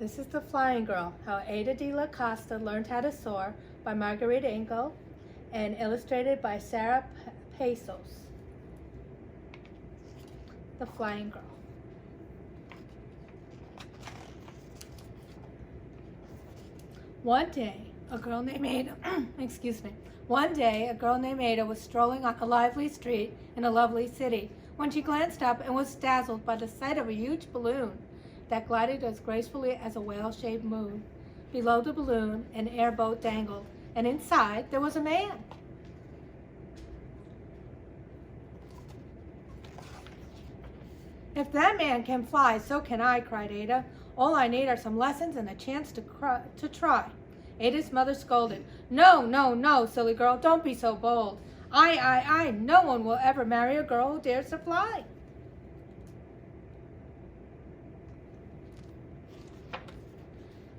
This is The Flying Girl, How Ada de la Costa Learned How to Soar by Margarita Engle and illustrated by Sarah Pesos. The Flying Girl. One day, a girl named Ada, One day, a girl named Ada was strolling on a lively street in a lovely city when she glanced up and was dazzled by the sight of a huge balloon that glided as gracefully as a whale-shaped moon. Below the balloon, an airboat dangled, and inside there was a man. "If that man can fly, so can I," cried Ada. "All I need are some lessons and a chance to try." Ada's mother scolded. "No, no, no, silly girl, don't be so bold. No one will ever marry a girl who dares to fly."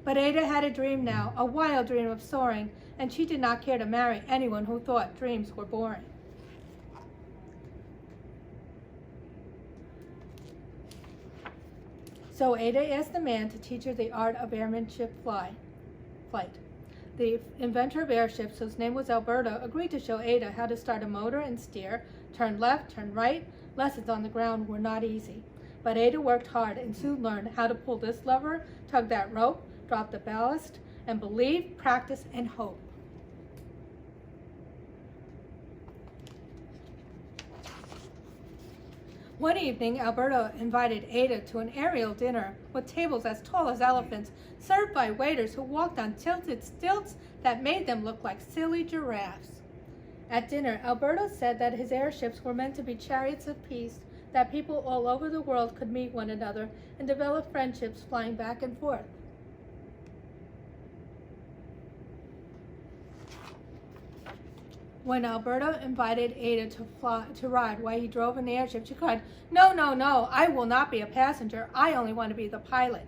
But Ada had a dream now, a wild dream of soaring, and she did not care to marry anyone who thought dreams were boring. So Ada asked the man to teach her the art of airmanship flight. The inventor of airships, whose name was Alberto, agreed to show Ada how to start a motor and steer, turn left, turn right. Lessons on the ground were not easy, but Ada worked hard and soon learned how to pull this lever, tug that rope, drop the ballast, and believe, practice, and hope. One evening, Alberto invited Ada to an aerial dinner with tables as tall as elephants, served by waiters who walked on tilted stilts that made them look like silly giraffes. At dinner, Alberto said that his airships were meant to be chariots of peace, that people all over the world could meet one another and develop friendships flying back and forth. When Alberto invited Ada to ride while he drove in the airship, she cried, "No, no, no, I will not be a passenger. I only want to be the pilot."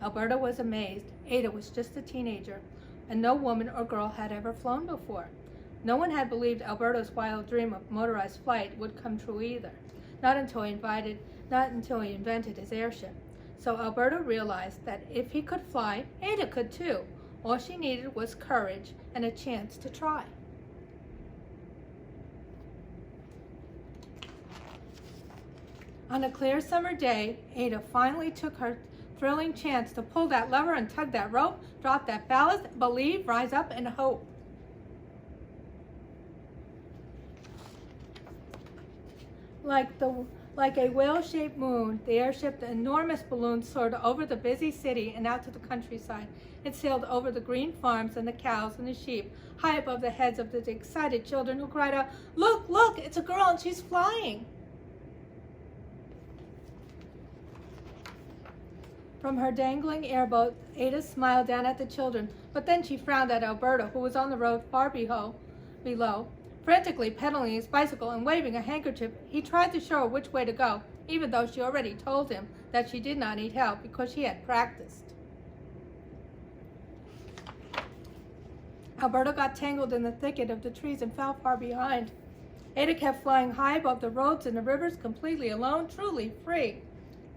Alberto was amazed. Ada was just a teenager, and no woman or girl had ever flown before. No one had believed Alberto's wild dream of motorized flight would come true either, not until he invented his airship. So Alberto realized that if he could fly, Ada could too. All she needed was courage and a chance to try. On a clear summer day, Ada finally took her thrilling chance to pull that lever and tug that rope, drop that ballast, believe, rise up, and hope. Like a whale-shaped moon, the airship, the enormous balloon, soared over the busy city and out to the countryside. It sailed over the green farms and the cows and the sheep, high above the heads of the excited children who cried out, "Look, look, it's a girl and she's flying!" From her dangling airboat, Ada smiled down at the children, but then she frowned at Alberto, who was on the road far below. Frantically pedaling his bicycle and waving a handkerchief, he tried to show her which way to go, even though she already told him that she did not need help because she had practiced. Alberto got tangled in the thicket of the trees and fell far behind. Ada kept flying high above the roads and the rivers, completely alone, truly free,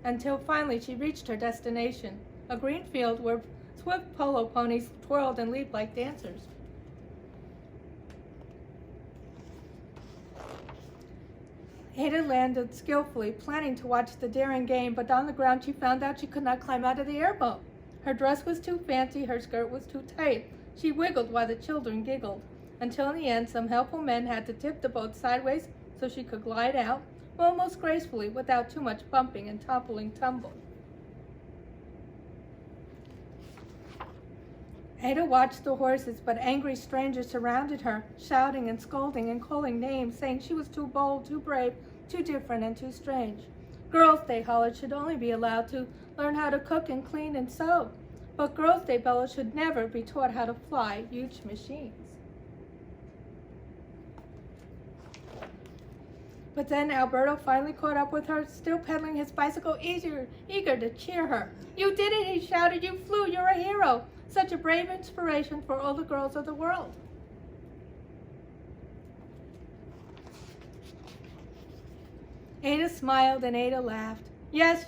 until finally she reached her destination, a green field where swift polo ponies twirled and leaped like dancers. Ada landed skillfully, planning to watch the daring game, but on the ground she found out she could not climb out of the airboat. Her dress was too fancy, her skirt was too tight. She wiggled while the children giggled, until in the end some helpful men had to tip the boat sideways so she could glide out, almost gracefully, without too much bumping and toppling tumble. Ada watched the horses, but angry strangers surrounded her, shouting and scolding and calling names, saying she was too bold, too brave, too different, and too strange. Girls, they hollered, should only be allowed to learn how to cook and clean and sew. But girls, they bellowed, should never be taught how to fly huge machines. But then Alberto finally caught up with her, still pedaling his bicycle, eager to cheer her. "You did it," he shouted. "You flew. You're a hero. Such a brave inspiration for all the girls of the world." Ada smiled and Ada laughed. Yes,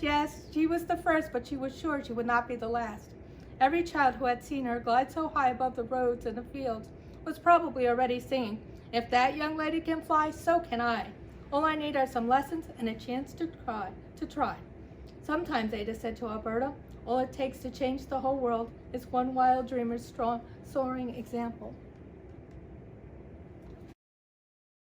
she was the first, but she was sure she would not be the last. Every child who had seen her glide so high above the roads and the fields was probably already singing, "If that young lady can fly, so can I. All I need are some lessons and a chance to try." "Sometimes," Ada said to Alberta, "all it takes to change the whole world is one wild dreamer's strong, soaring example."